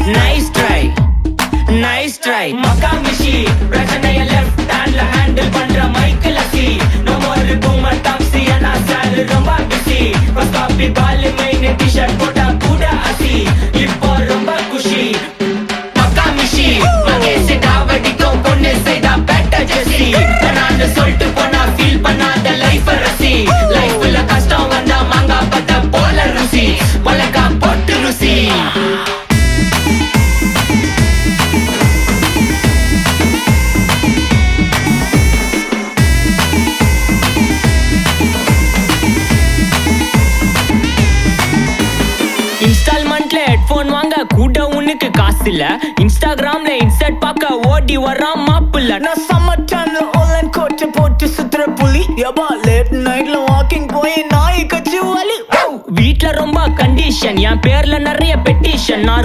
nice try, nice try. Makamishi, பிரச்சனைய left handல handle பண்ற Michael அசி. No more boomer taxi and sir ரொம்ப busy. First copy ball main t-shirt போட்டா கூட அசி. இப்போ ரொம்ப குஷி. Makamishi, மகேஷ் டாவடிக்கும் பொண்ணு செய்தா better ஜெசி. நான் சொல்லிட்டு போனா feel பண்ணாத life ரசி. லைஃப்ல கஷ்டம் வந்தா மாங்கா பத்த போல ருசி. மலக்கா போட்டு ருசி. இன்ஸ்டால்மெண்ட்ல ஹெட்போன் வாங்க கூட உனக்கு காசு இல்ல. இன்ஸ்டாகிராம்ல இன்ஸ்டன்ட் பார்க்க ஓடி வரான் மாப்பிள்ள. நான் சம்மர் டைம்ல ஆன்லைன் கோட்டை போட்டு சுத்துற புலி. யபா லேட் நைட்ல வாக்கிங் போய் நாய் கச்சி வலி. வீட்ல ரொம்ப கண்டிஷன், என் பேர்ல நிறைய பெட்டிஷன். நான்